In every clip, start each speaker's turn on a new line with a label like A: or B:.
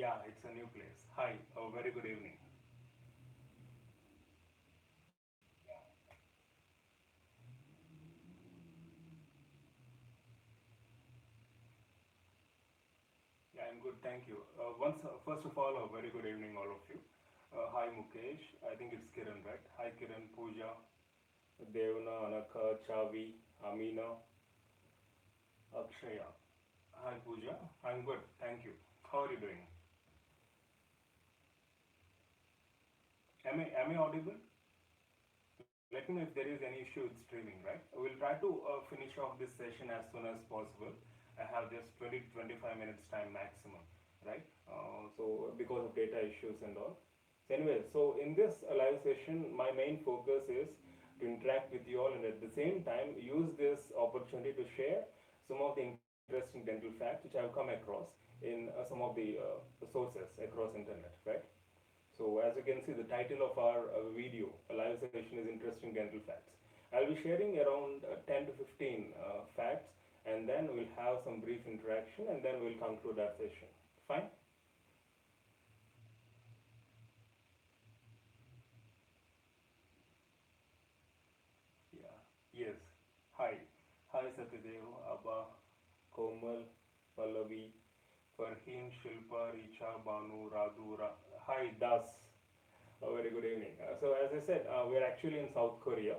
A: Yeah, it's a new place. Hi, a very good evening. Yeah, I'm good, thank you. First of all, a very good evening, all of you. Hi, Mukesh. I think it's Kiran, right? Hi, Kiran, Pooja, Devna, Anaka, Chavi, Amina, Akshaya. Hi, Pooja. I'm good, thank you. How are you doing? Am I audible? Let me know if there is any issue with streaming, right? We'll try to finish off this session as soon as possible. I have just 20 to 25 minutes time maximum, right? So because of data issues and all. So anyway, so in this live session, my main focus is to interact with you all and at the same time use this opportunity to share some of the interesting dental facts which I have come across in some of the sources across internet, right? So as you can see, the title of our video, a live session is Interesting Dental Facts. I'll be sharing around 10 to 15 facts and then we'll have some brief interaction and then we'll conclude our session. Fine? Yeah. Yes. Hi. Hi Satyadev, Abba, Komal, Pallavi, Farheen, Shilpa, Richa, Banu, Radhu, Hi Das. A very good evening. So as I said, we're actually in South Korea.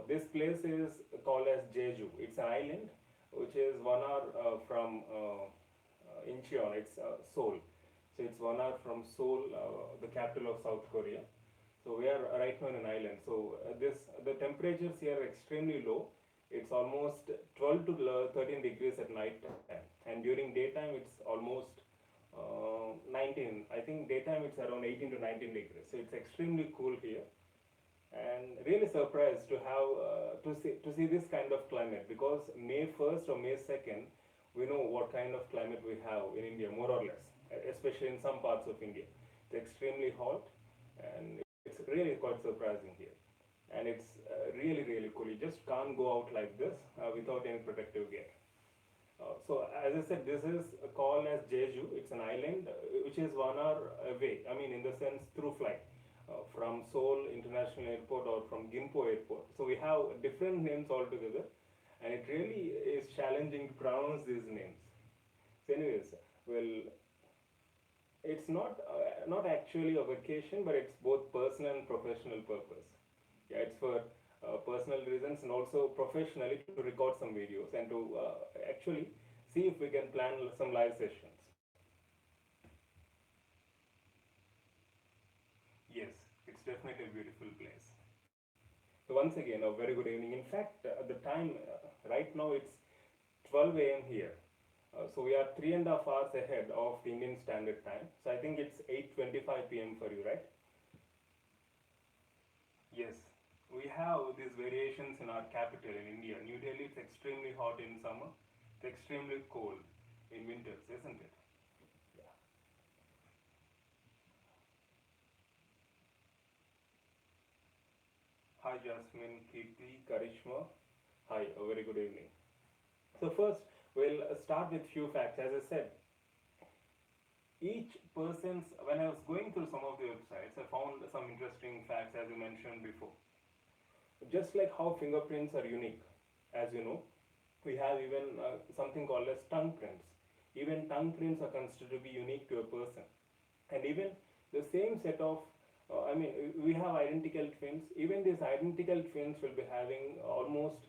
A: This place is called as Jeju. It's an island which is 1 hour from Incheon. It's Seoul. So it's 1 hour from Seoul, the capital of South Korea. So we are right now in an island. So the temperatures here are extremely low. It's almost 12 to 13 degrees at night time, and during daytime it's almost 19. I think daytime it's around 18 to 19 degrees. So it's extremely cool here, and really surprised to have to see this kind of climate because May 1st or May 2nd, we know what kind of climate we have in India, more or less, especially in some parts of India. It's extremely hot, and it's really quite surprising here. And it's really cool. You just can't go out like this without any protective gear. So as I said, this is called as Jeju. It's an island which is 1 hour away. I mean, in the sense through flight from Seoul International Airport or from Gimpo Airport. So we have different names altogether, and it really is challenging to pronounce these names. So, anyways, well, it's not actually a vacation, but it's both personal and professional purpose. Yeah, it's for personal reasons and also professionally to record some videos and to actually see if we can plan some live sessions. Yes, it's definitely a beautiful place. So once again, a very good evening. In fact, the time right now it's 12 a.m. here. So we are 3.5 hours ahead of the Indian Standard Time. So I think it's 8:25 p.m. for you, right? Yes, we have these variations in our capital in India. New Delhi, it's extremely hot in summer, it's extremely cold in winters, isn't it? Yeah. Hi, Jasmine, Kirti, Karishma. Hi, a very good evening. So first, we'll start with few facts. As I said, each person's, when I was going through some of the websites, I found some interesting facts as you mentioned before. Just like how fingerprints are unique, as you know, we have even something called as tongue prints. Even tongue prints are considered to be unique to a person. And even the same set of, we have identical twins. Even these identical twins will be having almost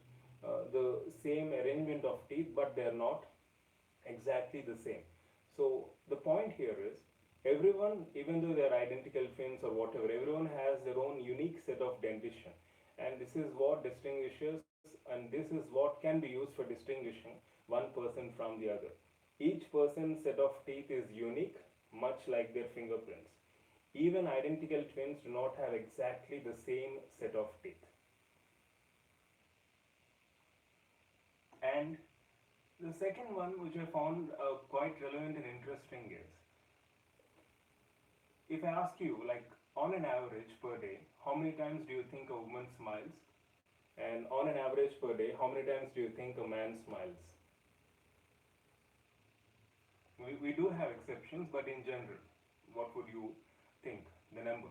A: the same arrangement of teeth, but they are not exactly the same. So the point here is everyone, even though they are identical twins or whatever, everyone has their own unique set of dentition. And this is what distinguishes, and this is what can be used for distinguishing one person from the other. Each person's set of teeth is unique, much like their fingerprints. Even identical twins do not have exactly the same set of teeth. And the second one, which I found quite relevant and interesting, is if I ask you, like, on an average per day, how many times do you think a woman smiles? And on an average per day, how many times do you think a man smiles? We do have exceptions, but in general, what would you think the number?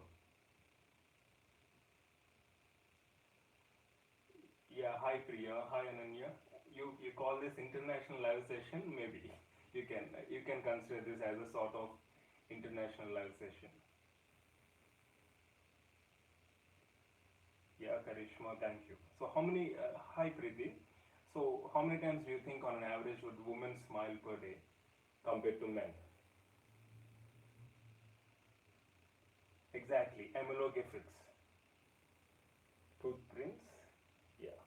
A: Yeah, hi Priya, hi Ananya. You call this international live session? Maybe you can consider this as a sort of international live session. Yeah, Karishma, thank you. So how many? Hi Preeti. So how many times do you think on an average would women smile per day compared to men? Exactly. Amyloglyphics. Footprints. Yeah.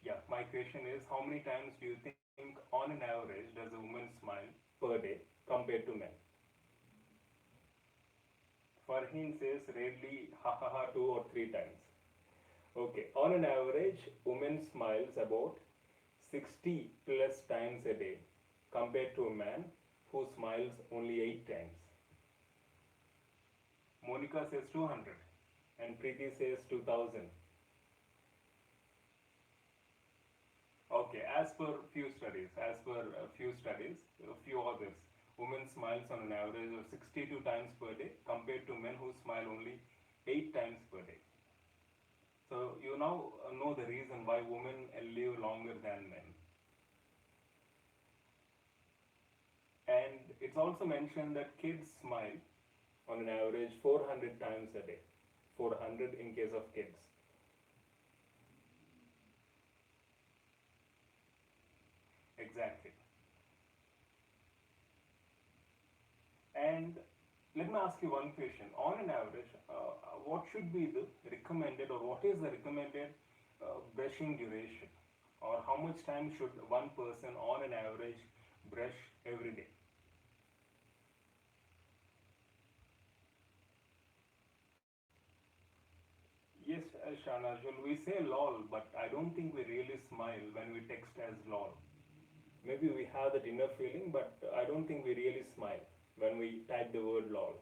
A: Yeah. My question is, how many times do you think on an average does a woman smile per day compared to men? Farheen says rarely, ha ha ha, two or three times. Okay, on an average, women smiles about 60 plus times a day compared to a man who smiles only 8 times. Monica says 200 and Preeti says 2000. Okay, as per few studies, a few others, women smiles on an average of 62 times per day compared to men who smile only 8 times per day. So you now know the reason why women live longer than men. And it's also mentioned that kids smile on an average 400 times a day. 400 in case of kids. Exactly. And let me ask you one question. On an average, what should be the recommended or what is the recommended brushing duration? Or how much time should one person on an average brush every day? Yes, Shanajul, we say lol, but I don't think we really smile when we text as lol. Maybe we have that inner feeling, but I don't think we really smile when we type the word lol.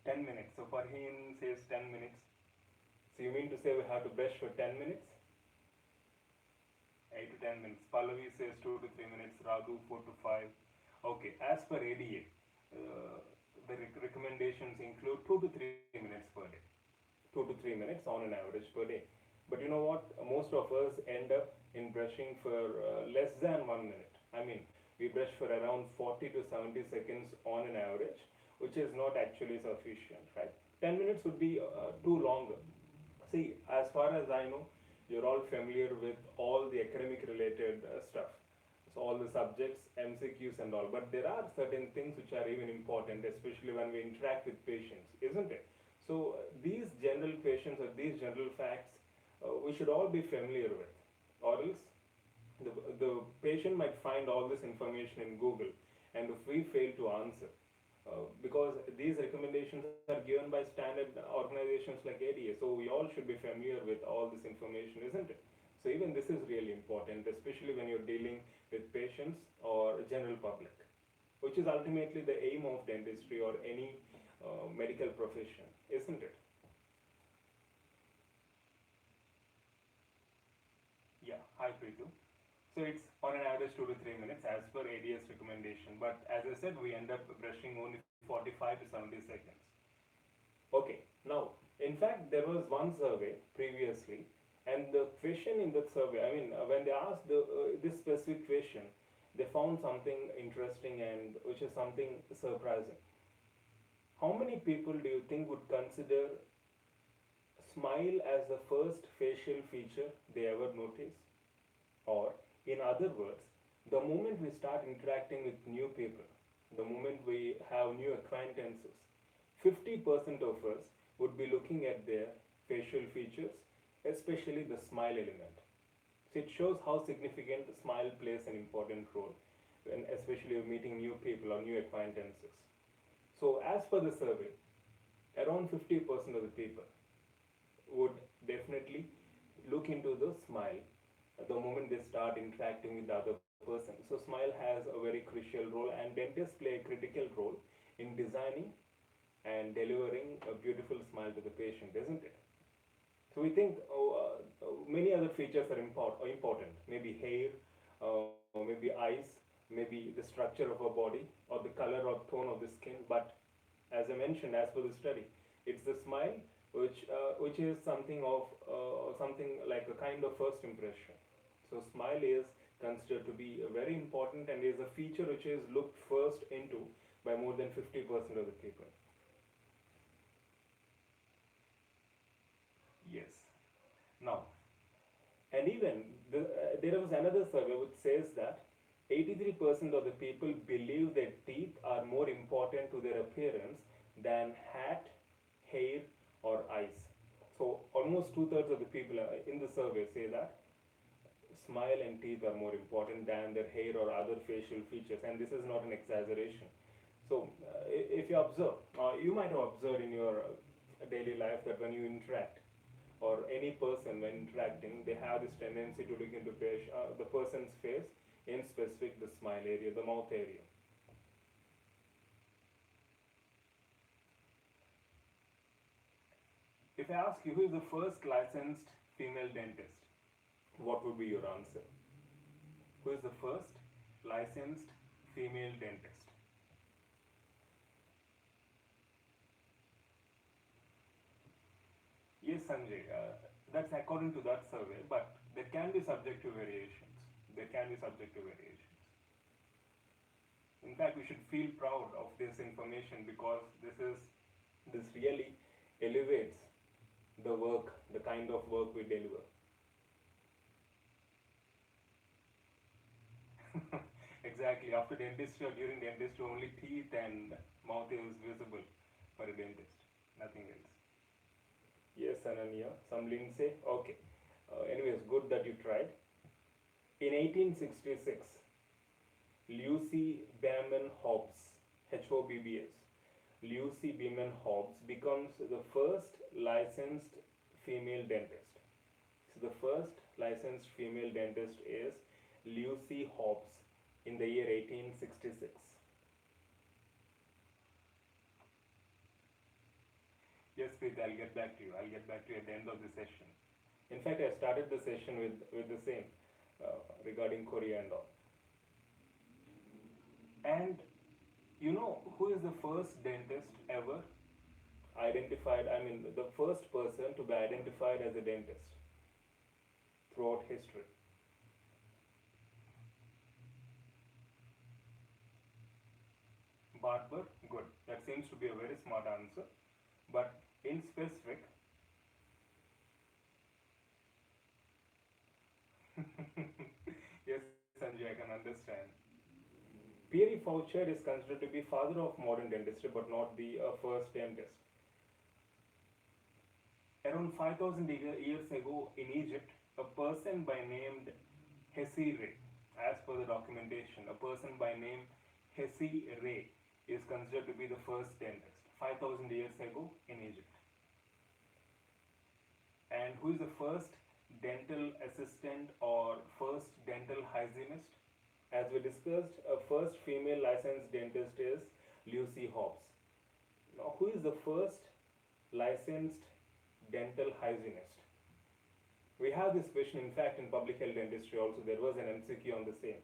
A: 10 minutes. So Farheen says 10 minutes. So you mean to say we have to brush for 10 minutes? 8 to 10 minutes. Pallavi says 2 to 3 minutes. Raghu 4 to 5. Okay, as per ADA, the recommendations include 2 to 3 minutes per day. 2 to 3 minutes on an average per day. But you know what? Most of us end up in brushing for less than 1 minute. I mean, we brush for around 40 to 70 seconds on an average, which is not actually sufficient, right? 10 minutes would be too long. See, as far as I know, you're all familiar with all the academic related stuff. So, all the subjects, MCQs, and all. But there are certain things which are even important, especially when we interact with patients, isn't it? So, these general questions or these general facts, we should all be familiar with, or else the patient might find all this information in Google, and if we fail to answer, because these recommendations are given by standard organizations like ADA, so we all should be familiar with all this information, isn't it? So even this is really important, especially when you're dealing with patients or general public, which is ultimately the aim of dentistry or any medical profession, isn't it? Yeah, hi Preetu. So it's on an average 2 to 3 minutes as per ADS recommendation. But as I said, we end up brushing only 45 to 70 seconds. Okay, now, in fact, there was one survey previously, and the question in that survey, I mean, when they asked this specific question, they found something interesting and which is something surprising. How many people do you think would consider smile as the first facial feature they ever notice? Or, in other words, the moment we start interacting with new people, the moment we have new acquaintances, 50% of us would be looking at their facial features, especially the smile element. So it shows how significant smile plays an important role when especially meeting new people or new acquaintances. So as per the survey, around 50% of the people would definitely look into the smile the moment they start interacting with the other person. So smile has a very crucial role and dentists play a critical role in designing and delivering a beautiful smile to the patient, isn't it? So we think many other features are important. Maybe hair, maybe eyes, maybe the structure of our body, or the color or tone of the skin. But as I mentioned, as per the study, it's the smile which is something like a kind of first impression. So smile is considered to be very important and is a feature which is looked first into by more than 50% of the people. Yes. Now, and even there was another survey which says that 83% of the people believe that teeth are more important to their appearance than hat, hair, or eyes. So almost two-thirds of the people in the survey say that smile and teeth are more important than their hair or other facial features, and this is not an exaggeration. So, if you observe, you might have observed in your daily life that when you interact, or any person when interacting, they have this tendency to look into the person's face, in specific the smile area, the mouth area. If I ask you who is the first licensed female dentist, what would be your answer? Who is the first licensed female dentist? Yes, Sanjay, that's according to that survey, but there can be subjective variations. There can be subjective variations. In fact, we should feel proud of this information because this really elevates the work, the kind of work we deliver. Exactly. After dentistry or during dentistry, only teeth and mouth is visible for a dentist. Nothing else. Yes, Ananya. Some links say, okay. Anyways, good that you tried. In 1866, Lucy Beeman Hobbs, Hobbs, Lucy Beeman Hobbs becomes the first licensed female dentist. So the first licensed female dentist is Lucy Hobbs in the year 1866. Yes, Preet, I'll get back to you. I'll get back to you at the end of the session. In fact, I started the session with the same regarding Korea and all. And you know who is the first dentist ever identified? I mean, the first person to be identified as a dentist throughout history. Barber, good. That seems to be a very smart answer. But in specific, yes, Sanjay, I can understand. Pierre Faucher is considered to be father of modern dentistry, but not the first dentist. Around 5,000 years ago in Egypt, a person by named Hesire, as per the documentation, a person by name Hesire is considered to be the first dentist. 5,000 years ago in Egypt. And who is the first dental assistant or first dental hygienist? As we discussed, a first female licensed dentist is Lucy Hobbs. Now, who is the first licensed dental hygienist? We have this question, in fact, in public health dentistry also. There was an MCQ on the same.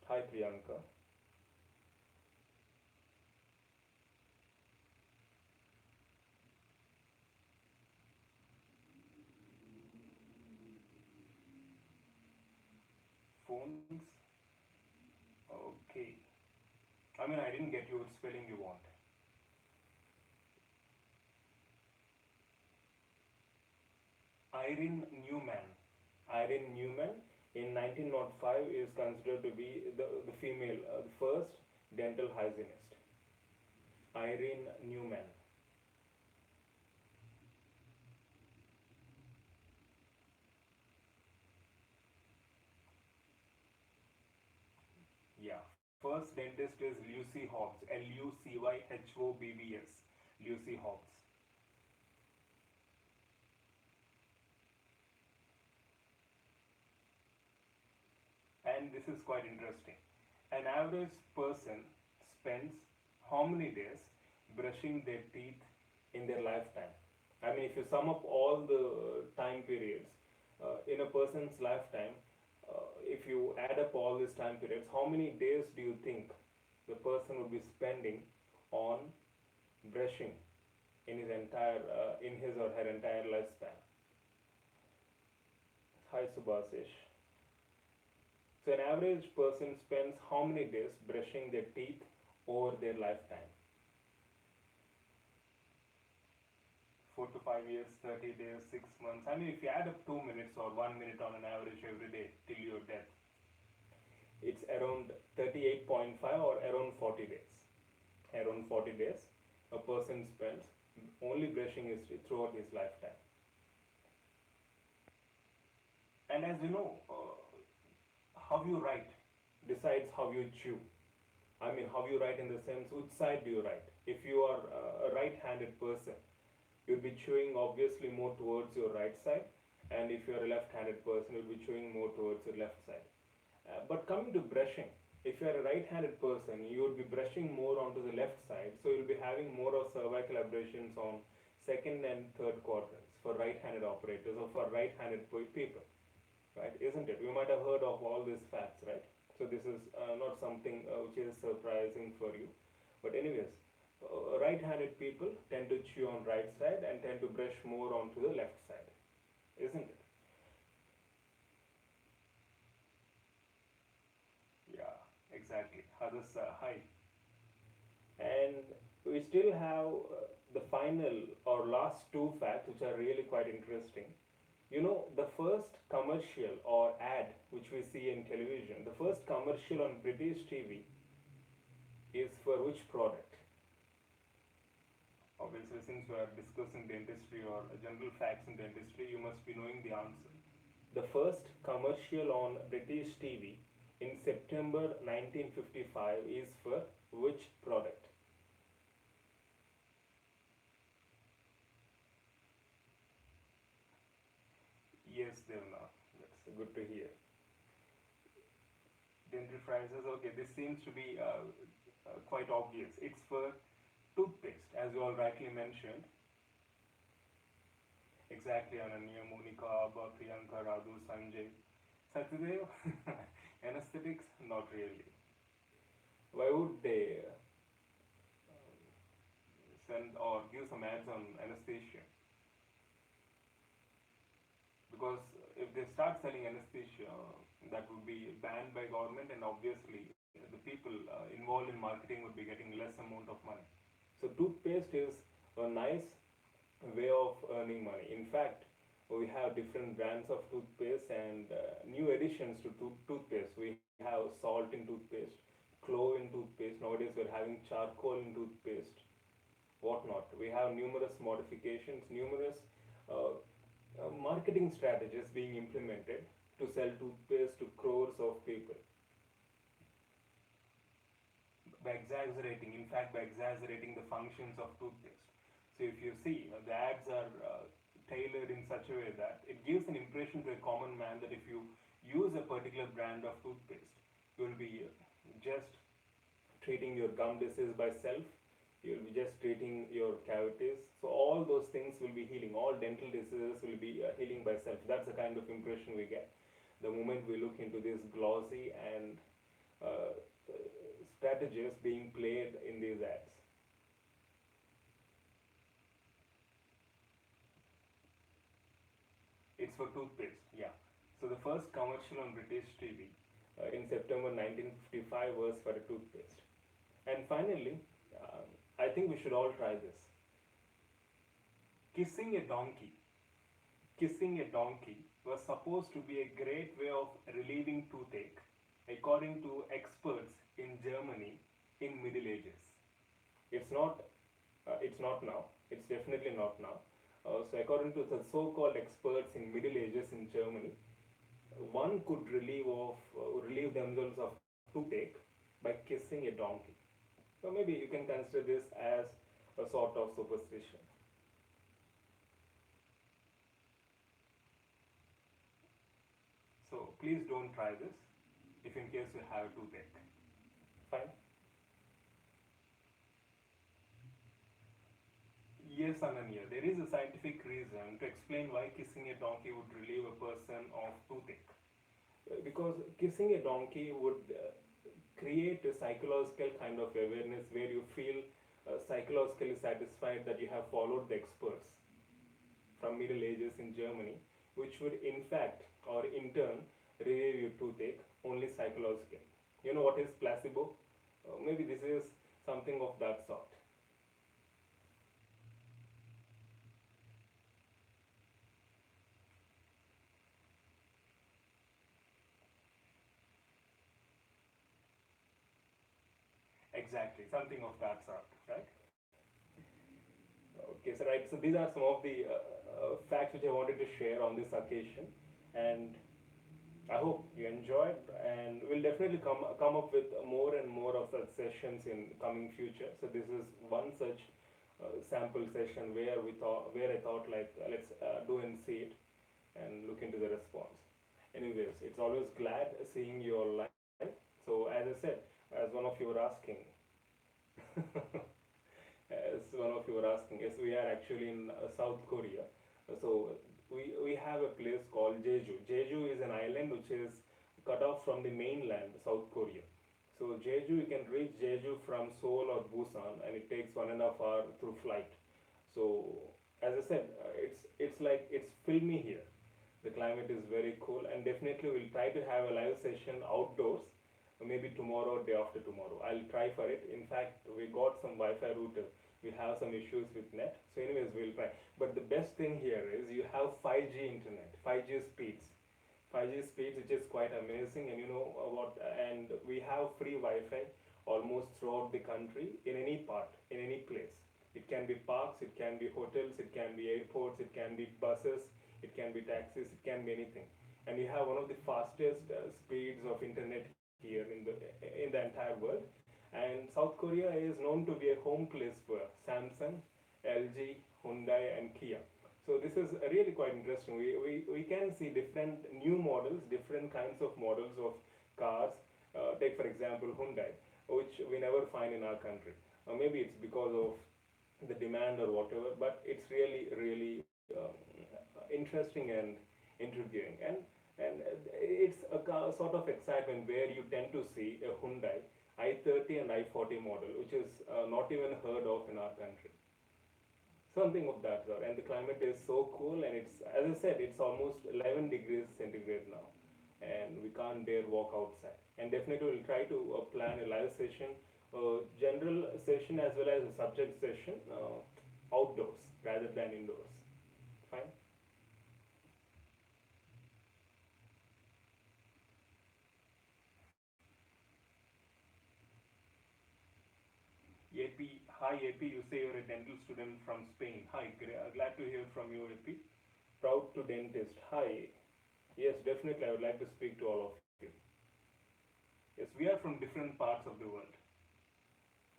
A: Hi, Priyanka. Phones? Okay. I mean, I didn't get you what spelling you want. Irene Newman. Irene Newman in 1905 is considered to be the female, the first dental hygienist. Irene Newman. Yeah. First dentist is Lucy Hobbs. Lucyhobbs. Lucy Hobbs. And this is quite interesting. An average person spends how many days brushing their teeth in their lifetime. I mean, if you sum up all the time periods in a person's lifetime, if you add up all these time periods, how many days do you think the person would be spending on brushing in his or her entire lifespan? Hi, Subhasish. So an average person spends how many days brushing their teeth over their lifetime? 4 to 5 years, 30 days, 6 months. I mean, if you add up 2 minutes or 1 minute on an average every day till your death, it's around 38.5 or around 40 days. Around 40 days, a person spends only brushing his teeth throughout his lifetime. And as you know, how you write decides how you chew. I mean, how you write in the sense, which side do you write? If you are a right handed person, you'll be chewing obviously more towards your right side, and if you're a left handed person, you'll be chewing more towards your left side. But coming to brushing, if you're a right handed person, you will be brushing more onto the left side, so you'll be having more of cervical abrasions on second and third quadrants for right handed operators or for right handed people, right? Isn't it? You might have heard of all these facts, right? So this is not something which is surprising for you. But anyways, right-handed people tend to chew on right side and tend to brush more onto the left side, isn't it? Yeah, exactly. Others, hi. And we still have the final or last two facts which are really quite interesting. You know, the first commercial or ad which we see in television, the first commercial on British TV is for which product? Obviously, since we are discussing dentistry or general facts in dentistry, you must be knowing the answer. The first commercial on British TV in September 1955 is for which product? Yes, Devna. That's good to hear. Dentifrices, okay, this seems to be quite obvious. It's for toothpaste, as you all rightly mentioned. Exactly, Ananya, Monica, Abba, Priyanka, Radu, Sanjay. Satyadev, anesthetics? Not really. Why would they send or give some ads on anesthesia? Because if they start selling anesthesia, that would be banned by government, and obviously the people involved in marketing would be getting less amount of money. So toothpaste is a nice way of earning money. In fact, we have different brands of toothpaste and new additions to toothpaste. We have salt in toothpaste, clove in toothpaste. Nowadays, we're having charcoal in toothpaste, whatnot. We have numerous modifications, numerous marketing strategies being implemented to sell toothpaste to crores of people by exaggerating, in fact, by exaggerating the functions of toothpaste. So if you see, the ads are tailored in such a way that it gives an impression to a common man that if you use a particular brand of toothpaste, you will be just treating your gum disease by self, you will be just treating your cavities. So all those things will be healing. All dental diseases will be healing by self. That's the kind of impression we get the moment we look into this glossy and uh, strategies being played in these ads. It's for toothpaste, yeah. So the first commercial on British TV in September 1955 was for a toothpaste. And finally, I think we should all try this. Kissing a donkey. Kissing a donkey was supposed to be a great way of relieving toothache, according to experts in Germany in Middle Ages. It's not. It's not now. It's definitely not now. So, according to the so-called experts in Middle Ages in Germany, one could relieve themselves of toothache by kissing a donkey. So maybe you can consider this as a sort of superstition. So please don't try this if in case you have toothache. Fine. Yes, Ananya, there is a scientific reason to explain why kissing a donkey would relieve a person of toothache. Because kissing a donkey would create a psychological kind of awareness where you feel psychologically satisfied that you have followed the experts from Middle Ages in Germany, which would in fact or in turn relieve your toothache only psychologically. You know what is placebo? Maybe this is something of that sort. Exactly, something of that sort, right? Okay, so right, so these are some of the facts which I wanted to share on this occasion, and I hope you enjoyed, and we'll definitely come up with more and more of such sessions in coming future. So this is one such sample session where I thought like let's do and see it and look into the response. Anyways, it's always glad seeing you all live. So as I said, as one of you were asking, as one of you were asking, yes, we are actually in South Korea. So we have a place called Jeju. Jeju is an island which is cut off from the mainland, South Korea. So Jeju, you can reach Jeju from Seoul or Busan, and it takes 1.5 hours through flight. So as I said, it's like it's filmy here. The climate is very cool, and definitely we'll try to have a live session outdoors, maybe tomorrow or day after tomorrow. I'll try for it. In fact, we got some Wi-Fi router. We have some issues with net. So anyways, we'll try. But the best thing here is you have 5G internet, 5G speeds. 5G speeds, which is quite amazing, and you know what, and we have free Wi-Fi almost throughout the country, in any part, in any place. It can be parks, it can be hotels, it can be airports, it can be buses, it can be taxis, it can be anything. And we have one of the fastest speeds of internet here in the entire world. And South Korea is known to be a home place for Samsung, LG, Hyundai, and Kia. So this is really quite interesting. We can see different new models, different kinds of models of cars. Take for example Hyundai, which we never find in our country. Maybe it's because of the demand or whatever, but it's really interesting and intriguing. And it's a sort of excitement where you tend to see a Hyundai i30 and i40 model, which is not even heard of in our country. Something of that sort. And the climate is so cool, and it's, as I said, it's almost 11 degrees centigrade now, and we can't dare walk outside. And definitely we'll try to plan a live session, general session as well as a subject session outdoors rather than indoors. Fine. AP, hi AP, you say you're a dental student from Spain. Hi, glad to hear from you, AP. Proud to dentist. Hi. Yes, definitely, I would like to speak to all of you. Yes, we are from different parts of the world.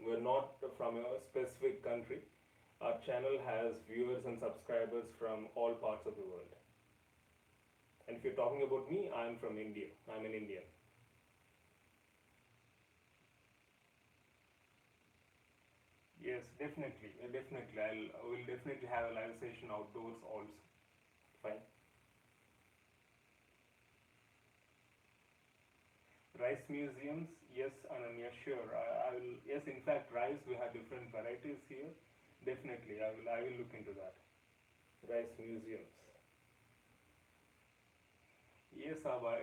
A: We're not from a specific country. Our channel has viewers and subscribers from all parts of the world. And if you're talking about me, I'm from India. I'm an Indian. Yes, definitely, definitely. I will definitely have a live session outdoors also. Fine. Rice museums, yes, Ananya, sure. I will. Yes, in fact, rice we have different varieties here. Definitely, I will look into that. Rice museums. Yes, Abba,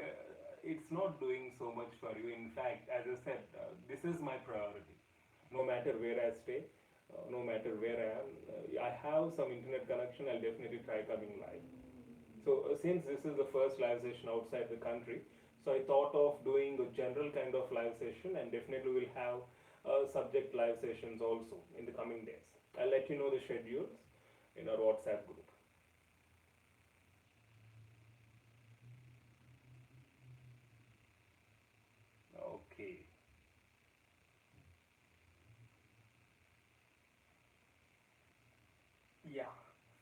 A: it's not doing so much for you. In fact, as I said, this is my priority. No matter where I stay, no matter where I am, I have some internet connection. I'll definitely try coming live. So since this is the first live session outside the country, so I thought of doing a general kind of live session, and definitely we'll have subject live sessions also in the coming days. I'll let you know the schedules in our WhatsApp group. Okay. Yeah.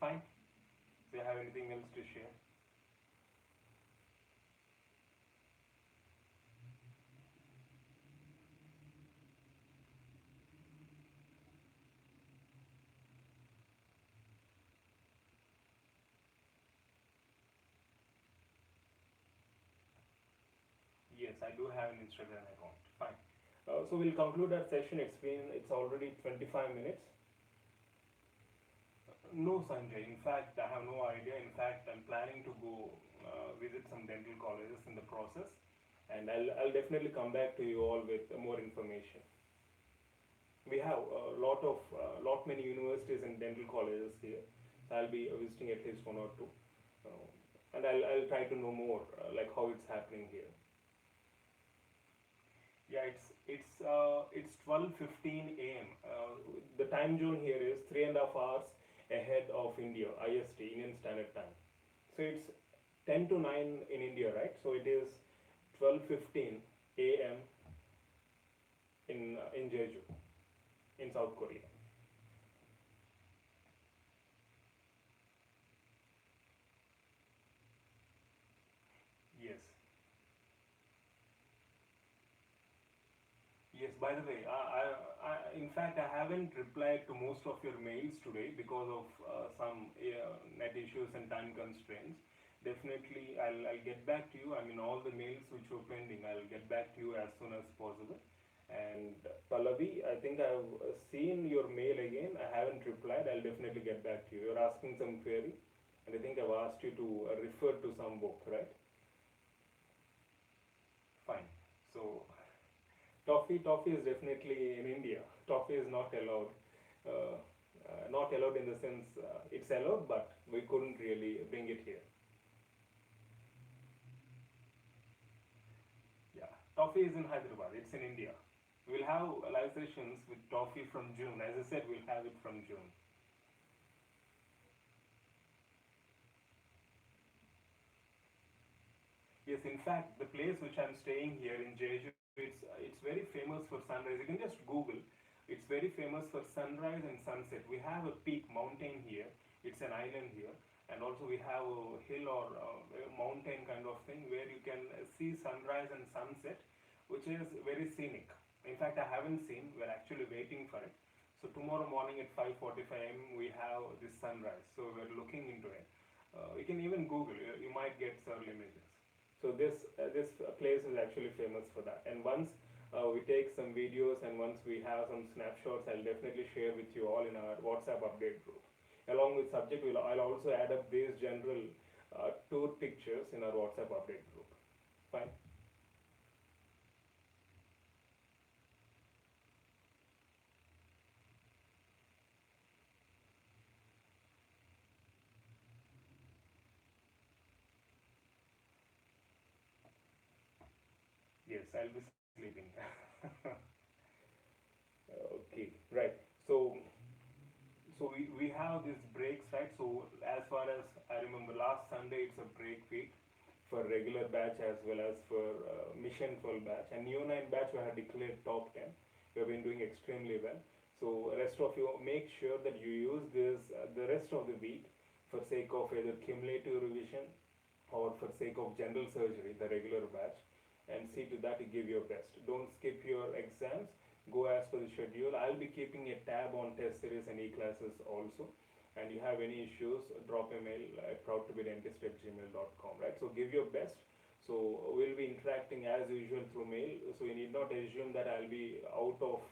A: Fine. Do you have anything else to share? I do have an Instagram account. Fine. So we'll conclude our session. It's already 25 minutes. No, Sanjay. In fact, I have no idea. In fact, I'm planning to go visit some dental colleges in the process, and I'll definitely come back to you all with more information. We have lot many universities and dental colleges here. So I'll be visiting at least one or two, and I'll try to know more like how it's happening here. Yeah, it's 12:15 a.m. The time zone here is 3.5 hours ahead of India, IST, Indian Standard Time. So it's 10 to 9 in India, right? So it is 12:15 a.m. in Jeju, in South Korea. Yes. Yes, by the way, in fact, I haven't replied to most of your mails today because of some net issues and time constraints. Definitely, I'll get back to you. I mean, all the mails which were pending, I'll get back to you as soon as possible. And Pallavi, I think I've seen your mail again. I haven't replied. I'll definitely get back to you. You're asking some query, and I think I've asked you to refer to some book, right? Fine. So toffee is definitely in India. Toffee is not allowed. Uh, Not allowed in the sense it's allowed, but we couldn't really bring it here. Yeah, toffee is in Hyderabad. It's in India. We'll have live sessions with toffee from June. As I said, we'll have it from June. Yes, in fact, the place which I'm staying here in Jeju, it's very famous for sunrise. You can just Google. It's very famous for sunrise and sunset. We have a peak mountain here. It's an island here, and also we have a hill or a mountain kind of thing where you can see sunrise and sunset, which is very scenic. In fact, I haven't seen. We're actually waiting for it. So tomorrow morning at 5:45 a.m. we have this sunrise. So we're looking into it. You can even Google. You might get several images. So this place is actually famous for that. And once we take some videos and once we have some snapshots, I'll definitely share with you all in our WhatsApp update group. Along with subject, I'll also add up these general tour pictures in our WhatsApp update group. Fine. Yes, I'll be sleeping. Okay, right. So we have these breaks, right? So as far as I remember, last Sunday it's a break week for regular batch as well as for mission full batch. And new 9 batch we have declared top 10. We have been doing extremely well. So rest of you make sure that you use this the rest of the week for sake of either cumulative revision or for sake of general surgery, the regular batch, and see to that you give your best. Don't skip your exams. Go as per the schedule. I'll be keeping a tab on test series and e-classes also. And you have any issues, drop a mail at proudtobedentist@gmail.com, right? So give your best. So we'll be interacting as usual through mail. So you need not assume that I'll be out of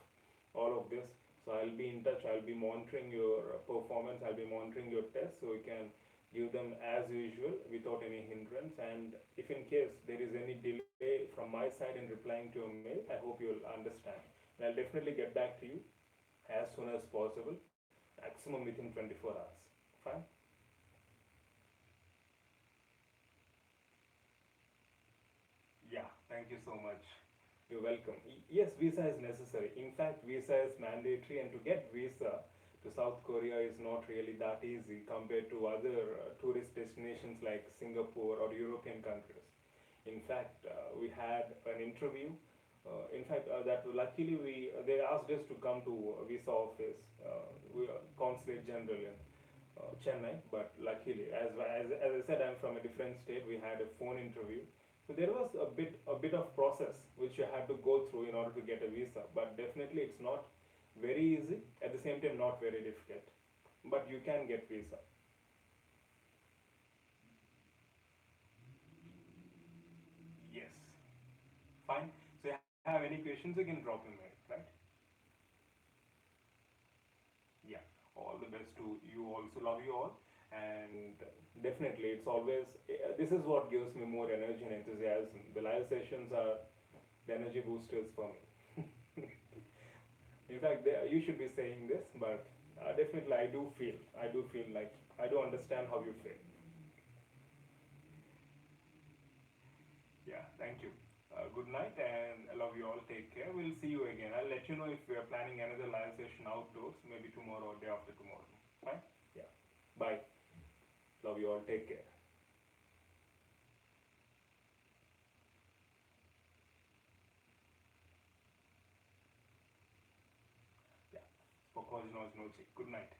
A: all of this. So I'll be in touch. I'll be monitoring your performance. I'll be monitoring your tests so you can give them as usual without any hindrance. And if in case there is any delay from my side in replying to your mail, I hope you'll understand. And I'll definitely get back to you as soon as possible, maximum within 24 hours. Fine? Yeah, thank you so much. You're welcome. Yes, visa is necessary. In fact, visa is mandatory, and to get visa to South Korea is not really that easy compared to other tourist destinations like Singapore or European countries. In fact, we had an interview. In fact, that luckily they asked us to come to visa office, consulate general in Chennai. But luckily, as I said, I'm from a different state. We had a phone interview, so there was a bit of process which you had to go through in order to get a visa. But definitely, it's not very easy. At the same time, not very difficult. But you can get visa. Yes. any questions, you can drop in mail, right? Yeah, all the best to you also. Love you all. And definitely, it's always, this is what gives me more energy and enthusiasm. The live sessions are the energy boosters for me. In fact, you should be saying this, but definitely I do feel like, I do understand how you feel. Yeah, thank you. Good night and I love you all. Take care. We'll see you again. I'll let you know if we are planning another live session outdoors, maybe tomorrow or day after tomorrow. Fine? Yeah. Bye. Love you all. Take care. Yeah. Spokojno, good night.